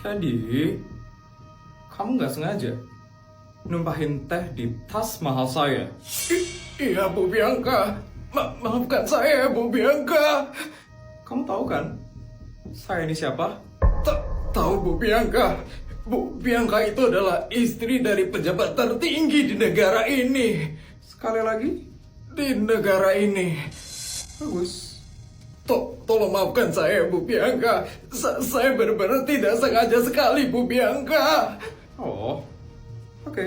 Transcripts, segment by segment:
Jadi, kamu nggak sengaja numpahin teh di tas mahal saya? Iya, Bu Bianca. Maafkan saya, Bu Bianca. Kamu tahu kan, saya ini siapa? Tahu, Bu Bianca. Bu Bianca itu adalah istri dari pejabat tertinggi di negara ini. Sekali lagi, Di negara ini. bagus. Tolong maafkan saya, Bu Bianca. Saya benar-benar tidak sengaja sekali, Bu Bianca. Oh, oke.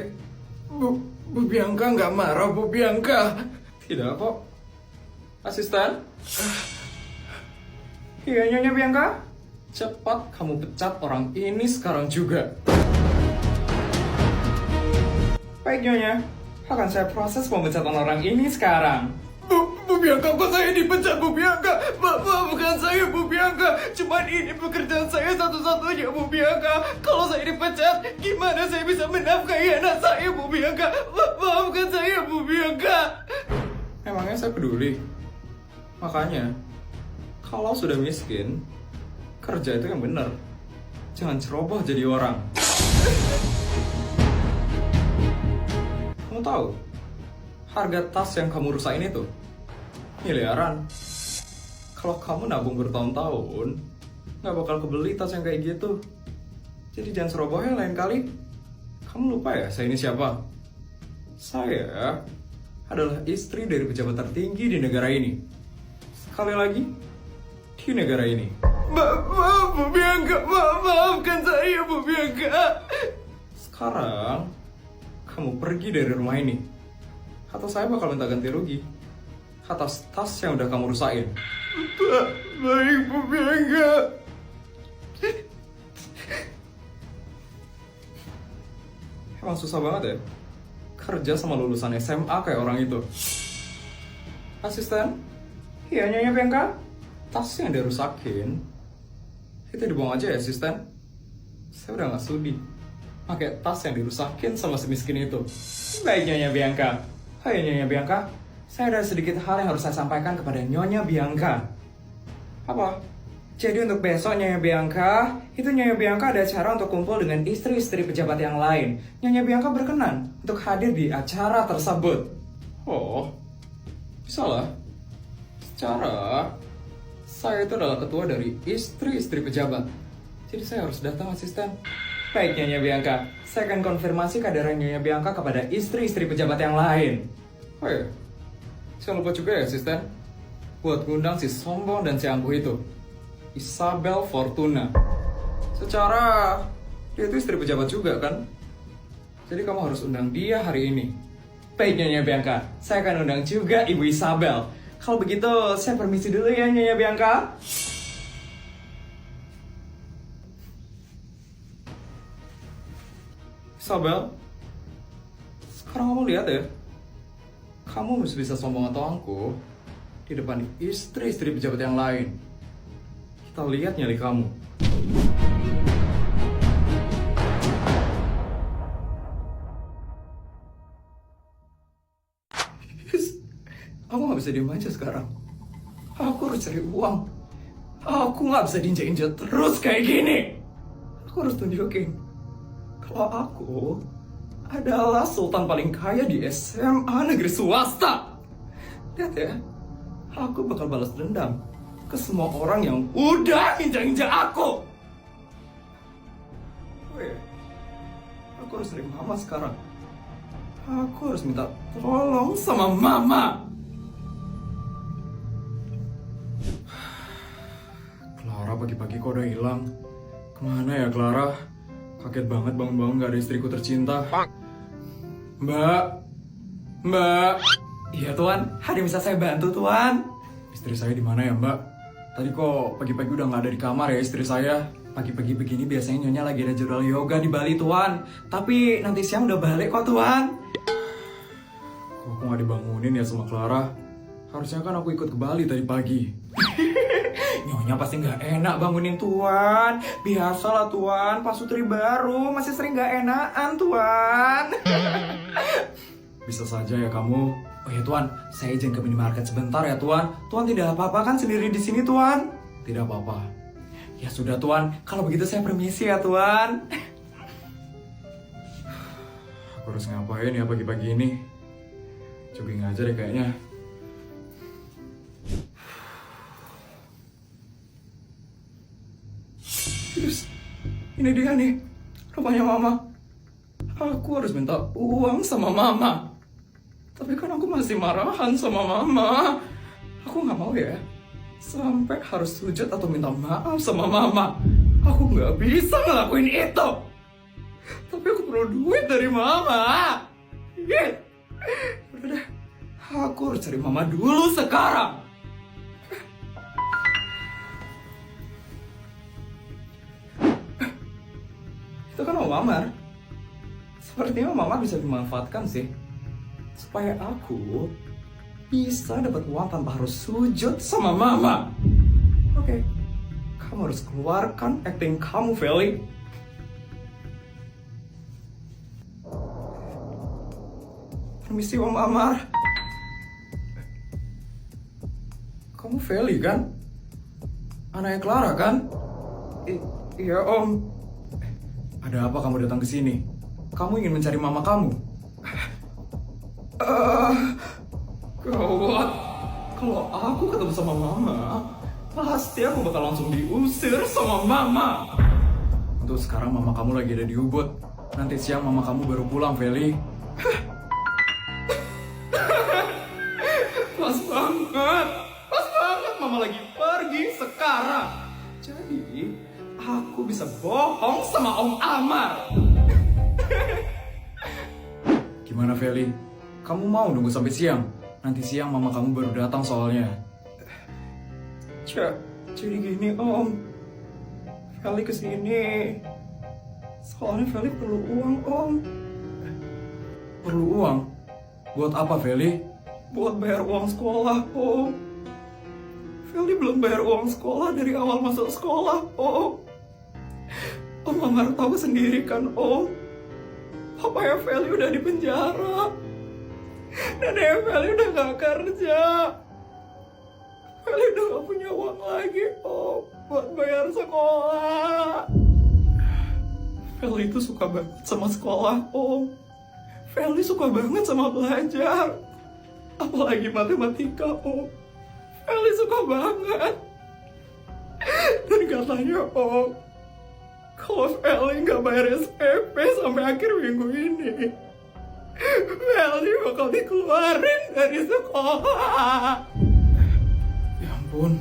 Bu Bianca nggak marah, Bu Bianca. Tidak kok. Asisten? Iya, Nyonya Bianca? Cepat kamu pecat orang ini sekarang juga. Baik, Nyonya. Akan saya proses pemecatan orang ini sekarang. Bu Bianca, kok saya dipecat, Bu Bianca? Bukan saya, Bu Bianca. Cuman ini pekerjaan saya satu-satunya, Bu Bianca. Kalau saya dipecat, gimana saya bisa menafkahi anak saya, Bu Bianca? Maafkan saya, Bu Bianca. Emangnya saya peduli? Makanya, kalau sudah miskin, kerja itu yang benar. Jangan ceroboh jadi orang. Kamu tahu, harga tas yang kamu rusak ini tuh miliaran. Kalau kamu nabung bertahun-tahun, nggak bakal kebeli tas yang kayak gitu. Jadi jangan ceroboh ya lain kali. Kamu lupa ya saya ini siapa? Saya adalah istri dari pejabat tertinggi di negara ini. Sekali lagi, di negara ini. Maaf, Bu Bianca. Maafkan saya, Bu Bianca. Sekarang, kamu pergi dari rumah ini. Atau saya bakal minta ganti rugi atas tas yang udah kamu rusakin. Baik, Bu Bianca. Emang susah banget ya kerja sama lulusan SMA kayak orang itu. Asisten? Iya, Nyonya Bianca? Tas yang dia rusakin itu dibuang aja ya, asisten. Saya udah gak sudi pakai tas yang dirusakin sama si miskin itu. Baik, Nyonya Bianca. Hai, Nyonya Bianca. Saya ada sedikit hal yang harus saya sampaikan kepada Nyonya Bianca. Apa? Jadi untuk besok, Nyonya Bianca, itu Nyonya Bianca ada acara untuk kumpul dengan istri-istri pejabat yang lain. Nyonya Bianca berkenan untuk hadir di acara tersebut. Oh, bisa lah. Secara, saya itu adalah ketua dari istri-istri pejabat. Jadi saya harus datang, asisten. Baik, Nyonya Bianca. Saya akan konfirmasi kehadiran Nyonya Bianca kepada istri-istri pejabat yang lain. Oh iya, jangan lupa juga ya, asisten, buat ngundang si sombong dan si angkuh itu, Isabel Fortuna. Secara, dia itu istri pejabat juga kan? Jadi kamu harus undang dia hari ini. Baik, Nyonya Bianca. Saya akan undang juga Ibu Isabel. Kalau begitu, saya permisi dulu ya, Nyonya Bianca. Isabel, sekarang kamu lihat ya. Kamu harus bisa sombong atau angkuh di depan istri-istri pejabat yang lain. Kita lihat nyali kamu. Aku gak bisa diem aja sekarang. Aku harus cari uang. Aku gak bisa diinjak-injak terus kayak gini. Aku harus tunjukin kalau aku adalah sultan paling kaya di SMA negeri swasta. Lihat ya, aku bakal balas dendam ke semua orang yang udah injak-injak aku. Oh ya, aku harus cari mama sekarang. Aku harus minta tolong sama mama. Clara pagi-pagi kok udah hilang. Kemana ya Clara? Kaget banget bangun-bangun gak ada istriku tercinta. Mbak. Iya Tuan, ada yang bisa saya bantu Tuan? Istri saya di mana ya Mbak? Tadi kok pagi-pagi udah gak ada di kamar ya istri saya. Pagi-pagi begini biasanya Nyonya lagi ada jadwal yoga di Bali Tuan. Tapi nanti siang udah balik kok Tuan. Kok aku gak dibangunin ya sama Clara? Harusnya kan aku ikut ke Bali tadi pagi. Nyonya pasti nggak enak bangunin Tuan. Biasalah Tuan, Pak Sutri baru masih sering nggak enakan Tuan. Bisa saja ya kamu. Oh ya Tuan, saya izin ke minimarket sebentar ya Tuan. Tuan tidak apa-apa kan sendiri di sini Tuan? Tidak apa-apa. Ya sudah Tuan, kalau begitu saya permisi ya Tuan. Aku harus ngapain ya pagi-pagi ini? Jogging aja deh kayaknya. Terus, ini dia nih, rumahnya Mama. Aku harus minta uang sama Mama. Tapi kan aku masih marahan sama Mama. Aku nggak mau ya, sampai harus sujud atau minta maaf sama Mama. Aku nggak bisa ngelakuin itu. Tapi aku perlu duit dari Mama. Udah deh, aku harus cari Mama dulu sekarang. Itu kan Om Amar. Sepertinya Om Amar bisa dimanfaatkan sih, supaya aku bisa dapat uang tanpa harus sujud sama Mama. Oke, kamu harus keluarkan acting kamu, Feli. Permisi Om Amar. Kamu Feli kan? Anaknya Clara kan? Iya Om. Ada apa kamu datang ke sini? Kamu ingin mencari Mama kamu? Gawat. Kalau aku ketemu sama Mama, pasti aku bakal langsung diusir sama Mama. Untuk sekarang Mama kamu lagi ada di Ubud. Nanti siang Mama kamu baru pulang, Feli. Pas banget. Pas banget Mama lagi pergi sekarang. Jadi, aku bisa bohong sama Om Amar. Gimana, Feli? Kamu mau nunggu sampai siang? Nanti siang Mama kamu baru datang soalnya. Jadi gini Om, Feli kesini soalnya Feli perlu uang Om. Perlu uang? Buat apa Feli? Buat bayar uang sekolah Om. Feli belum bayar uang sekolah dari awal masuk sekolah Om. Om Amar tahu sendiri kan Om, papanya Feli udah di penjara. Nenek Feli udah gak kerja. Feli udah gak punya uang lagi Om buat bayar sekolah. Feli itu suka banget sama sekolah Om. Feli suka banget sama belajar, apalagi matematika Om. Feli suka banget. Dan katanya Om, kalau Feli gak bayar SPP sampai akhir minggu ini, Feli bakal dikeluarin dari sekolah. Ya ampun,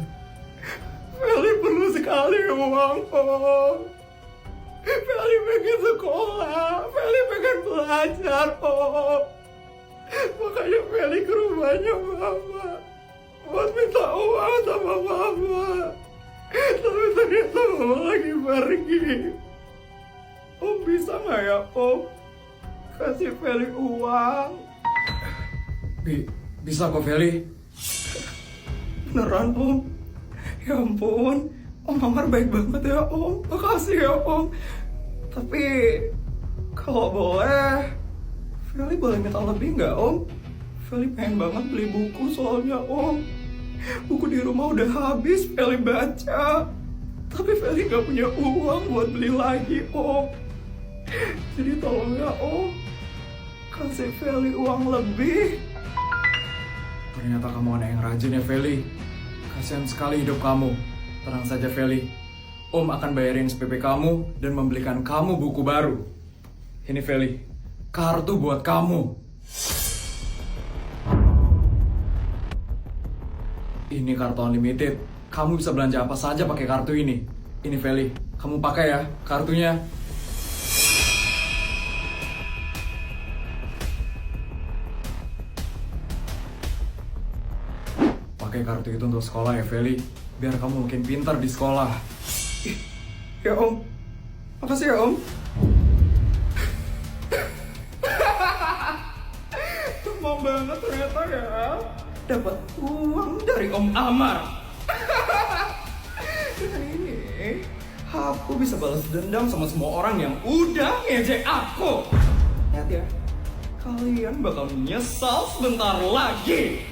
Feli perlu sekali uang Om. Feli pengen sekolah, Feli pengen belajar Om. Makanya Feli ke rumahnya Mama buat minta uang sama Mama. Tapi ternyata Mama lagi pergi. Om bisa gak ya Om kasih Feli uang? Bisa kok Feli. Beneran Om? Ya ampun, Om Amar baik banget ya Om. Makasih ya Om. Tapi kalau boleh, Feli boleh minta lebih nggak Om? Feli pengen banget beli buku soalnya Om. Buku di rumah udah habis Feli baca. Tapi Feli nggak punya uang buat beli lagi Om. Jadi tolong ya Om, kasih Feli uang lebih. Ternyata kamu anak yang rajin ya Feli. Kasihan sekali hidup kamu. Tenang saja Feli, Om akan bayarin SPP kamu dan membelikan kamu buku baru. Ini Feli, kartu buat kamu. Ini kartu unlimited. Kamu bisa belanja apa saja pakai kartu ini. Ini Feli, kamu pakai ya kartunya. Pakai kartu itu untuk sekolah ya Feli, biar kamu makin pintar di sekolah. Ya Om, makasih ya Om. Mau banget ternyata ya, dapat uang dari Om Amar. Dengan ini, aku bisa balas dendam sama semua orang yang udah ngejek aku. Lihat ya, kalian bakal menyesal sebentar lagi.